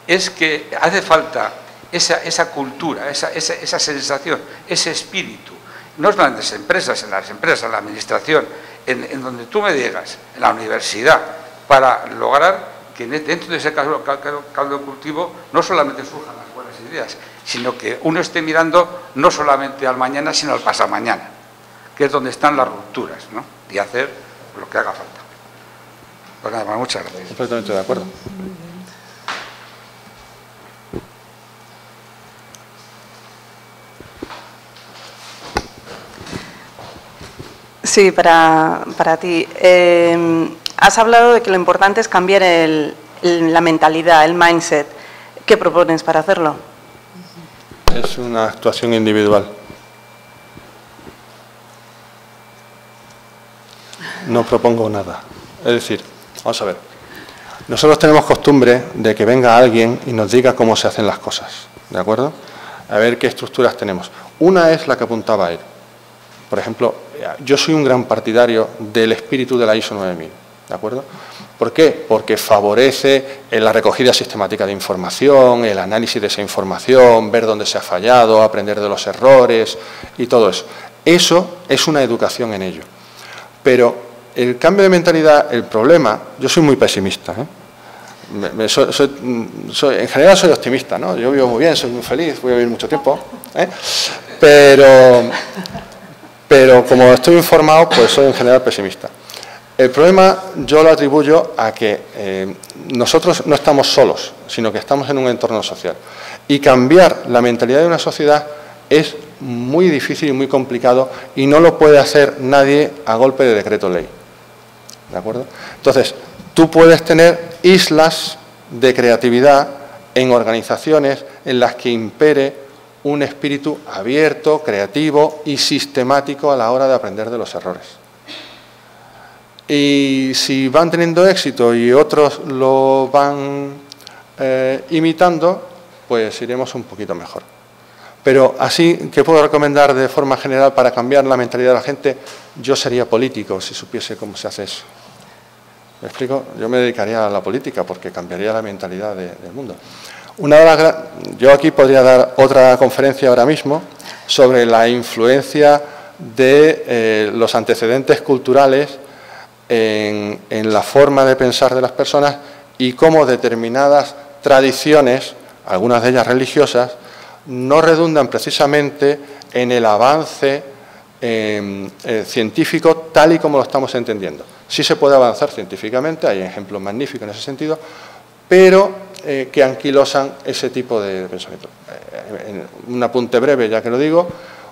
es que hace falta esa cultura, esa sensación, ese espíritu. No solamente en las empresas, en la administración, en donde tú me digas, en la universidad, para lograr que dentro de ese caldo de cultivo no solamente surjan las buenas ideas, sino que uno esté mirando no solamente al mañana, sino al pasamañana, que es donde están las rupturas, ¿no? Y hacer lo que haga falta. Pues nada más, muchas gracias.
Completamente de acuerdo.
Sí, para ti. Has hablado de que lo importante es cambiar la mentalidad, el mindset. ¿Qué propones para hacerlo?
Es una actuación individual. No propongo nada. Es decir, vamos a ver, nosotros tenemos costumbre de que venga alguien y nos diga cómo se hacen las cosas, ¿de acuerdo? A ver qué estructuras tenemos. Una es la que apuntaba él. Por ejemplo, yo soy un gran partidario del espíritu de la ISO 9000, ¿de acuerdo? ¿Por qué? Porque favorece la recogida sistemática de información, el análisis de esa información, ver dónde se ha fallado, aprender de los errores y todo eso. Eso es una educación en ello. Pero el cambio de mentalidad, el problema, yo soy muy pesimista, ¿eh? En general soy optimista, ¿no? Yo vivo muy bien, soy muy feliz, voy a vivir mucho tiempo, ¿eh? Pero como estoy informado, pues soy en general pesimista. El problema yo lo atribuyo a que nosotros no estamos solos, sino que estamos en un entorno social. Y cambiar la mentalidad de una sociedad es muy difícil y muy complicado y no lo puede hacer nadie a golpe de decreto ley. ¿De acuerdo? Entonces, tú puedes tener islas de creatividad en organizaciones en las que impere un espíritu abierto, creativo y sistemático a la hora de aprender de los errores. Y si van teniendo éxito y otros lo van imitando, pues iremos un poquito mejor. Pero así, ¿qué puedo recomendar de forma general para cambiar la mentalidad de la gente? Yo sería político si supiese cómo se hace eso. ¿Me explico? Yo me dedicaría a la política porque cambiaría la mentalidad del mundo. Yo aquí podría dar otra conferencia ahora mismo sobre la influencia de los antecedentes culturales en la forma de pensar de las personas y cómo determinadas tradiciones, algunas de ellas religiosas, no redundan precisamente en el avance científico tal y como lo estamos entendiendo. Sí se puede avanzar científicamente, hay ejemplos magníficos en ese sentido, pero que anquilosan ese tipo de pensamiento. Un apunte breve, ya que lo digo,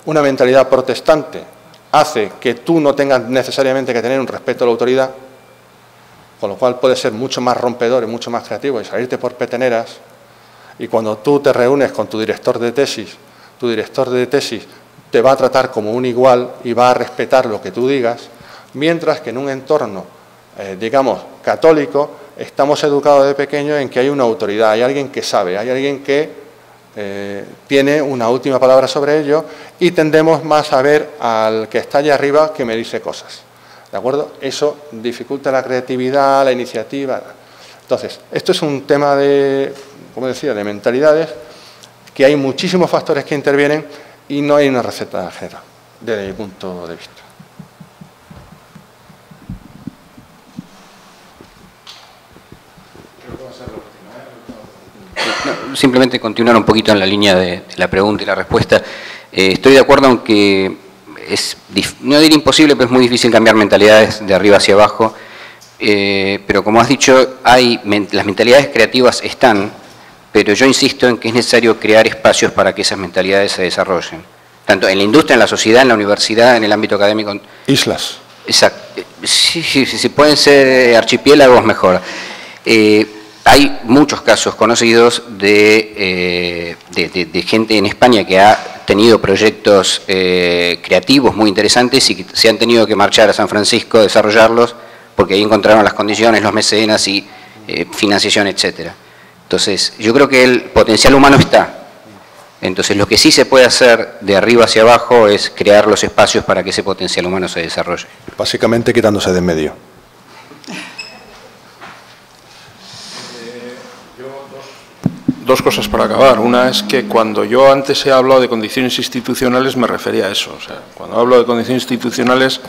una mentalidad protestante hace que tú no tengas necesariamente que tener un respeto a la autoridad, con lo cual puedes ser mucho más rompedor y mucho más creativo y salirte por peteneras, y cuando tú te reúnes con tu director de tesis te va a tratar como un igual y va a respetar lo que tú digas, mientras que en un entorno, digamos, católico, estamos educados de pequeño en que hay una autoridad, hay alguien que sabe, hay alguien que tiene una última palabra sobre ello y tendemos más a ver al que está allá arriba que me dice cosas. ¿De acuerdo? Eso dificulta la creatividad, la iniciativa. Entonces, esto es un tema de, como decía, de mentalidades, que hay muchísimos factores que intervienen y no hay una receta general, desde mi punto de vista.
No, simplemente continuar un poquito en la línea de la pregunta y la respuesta. Estoy de acuerdo en que es, no diría imposible, pero es muy difícil cambiar mentalidades de arriba hacia abajo. Pero como has dicho, las mentalidades creativas están, pero yo insisto en que es necesario crear espacios para que esas mentalidades se desarrollen. Tanto en la industria, en la sociedad, en la universidad, en el ámbito académico. Islas. Exacto. Sí, pueden ser archipiélagos, mejor. Hay muchos casos conocidos de gente en España que ha tenido proyectos creativos muy interesantes y que se han tenido que marchar a San Francisco a desarrollarlos porque ahí encontraron las condiciones, los mecenas y financiación, etcétera. Entonces, yo creo que el potencial humano está. Entonces, lo que sí se puede hacer de arriba hacia abajo es crear los espacios para que ese potencial humano se desarrolle.
Básicamente quitándose de en medio.
Dos cosas para acabar. Una es que cuando yo antes he hablado de condiciones institucionales me refería a eso. O sea, cuando hablo de condiciones institucionales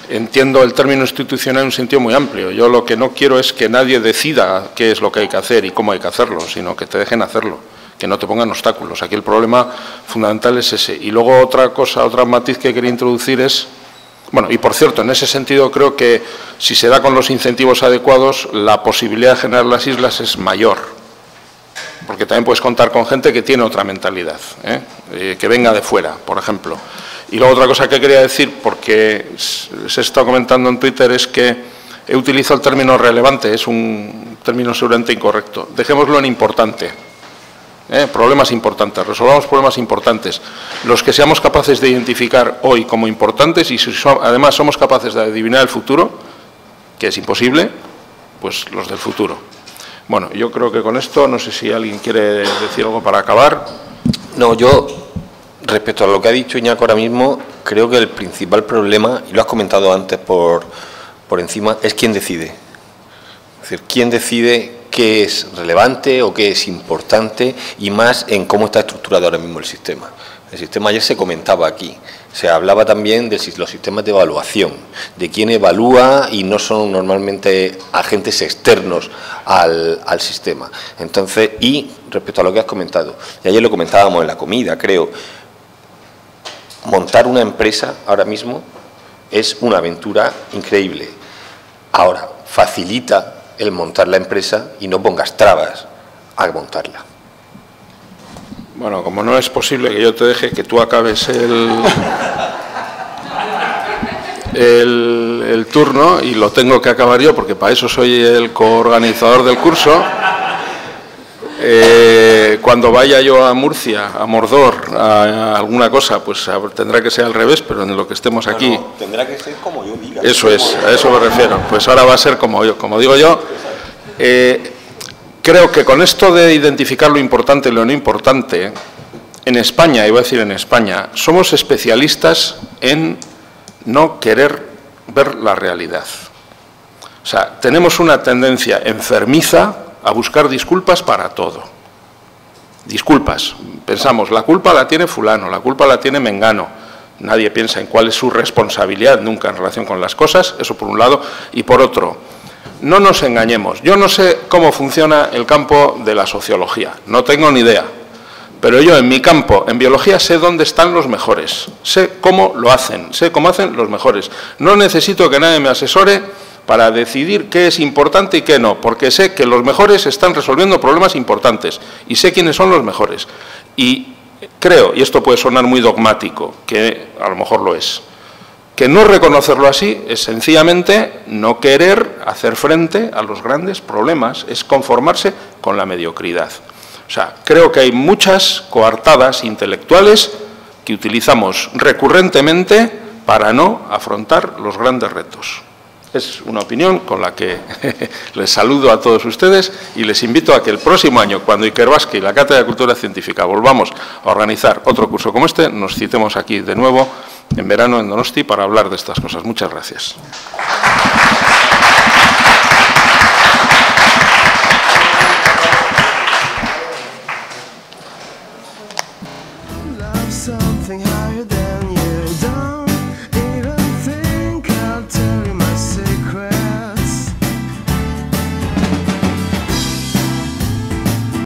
entiendo el término institucional en un sentido muy amplio. Yo lo que no quiero es que nadie decida qué es lo que hay que hacer y cómo hay que hacerlo, sino que te dejen hacerlo, que no te pongan obstáculos. Aquí el problema fundamental es ese. Y luego otra cosa, otro matiz que quería introducir es, bueno, y por cierto, en ese sentido creo que si se da con los incentivos adecuados, la posibilidad de generar las islas es mayor. Porque también puedes contar con gente que tiene otra mentalidad, que venga de fuera, por ejemplo. Y luego otra cosa que quería decir, porque se está comentando en Twitter, es que he utilizado el término relevante, es un término seguramente incorrecto. Dejémoslo en importante. Problemas importantes, resolvamos problemas importantes. Los que seamos capaces de identificar hoy como importantes y si además somos capaces de adivinar el futuro, que es imposible, pues los del futuro. Bueno, yo creo que con esto, no sé si alguien quiere decir algo para acabar.
No, yo, respecto a lo que ha dicho Iñaco ahora mismo, creo que el principal problema, y lo has comentado antes por encima, es quién decide. Es decir, quién decide qué es relevante o qué es importante y más en cómo está estructurado ahora mismo el sistema. El sistema ayer se comentaba aquí, se hablaba también de los sistemas de evaluación, de quién evalúa y no son normalmente agentes externos al sistema. Entonces, y respecto a lo que has comentado, y ayer lo comentábamos en la comida, creo, montar una empresa ahora mismo es una aventura increíble. Ahora, facilita el montar la empresa y no pongas trabas a montarla.
Bueno, como no es posible que yo te deje que tú acabes el turno y lo tengo que acabar yo porque para eso soy el coorganizador del curso, cuando vaya yo a Murcia, a Mordor, a alguna cosa, pues tendrá que ser al revés, pero en lo que estemos aquí...
No, tendrá que ser como yo diga.
Eso es, a eso me refiero. Pues ahora va a ser como digo yo. Creo que con esto de identificar lo importante y lo no importante, en España, y voy a decir en España, somos especialistas en no querer ver la realidad. O sea, tenemos una tendencia enfermiza a buscar disculpas para todo. Disculpas. Pensamos, la culpa la tiene fulano, la culpa la tiene mengano. Nadie piensa en cuál es su responsabilidad nunca en relación con las cosas, eso por un lado, y por otro, no nos engañemos. Yo no sé cómo funciona el campo de la sociología, no tengo ni idea. Pero yo en mi campo, en biología, sé dónde están los mejores, sé cómo lo hacen, sé cómo hacen los mejores. No necesito que nadie me asesore para decidir qué es importante y qué no, porque sé que los mejores están resolviendo problemas importantes y sé quiénes son los mejores. Y creo, y esto puede sonar muy dogmático, que a lo mejor lo es, que no reconocerlo así es sencillamente no querer hacer frente a los grandes problemas, es conformarse con la mediocridad. O sea, creo que hay muchas coartadas intelectuales que utilizamos recurrentemente para no afrontar los grandes retos. Es una opinión con la que les saludo a todos ustedes y les invito a que el próximo año, cuando Ikerbasque y la Cátedra de Cultura Científica volvamos a organizar otro curso como este, nos citemos aquí de nuevo en verano en Donosti para hablar de estas cosas. Muchas gracias.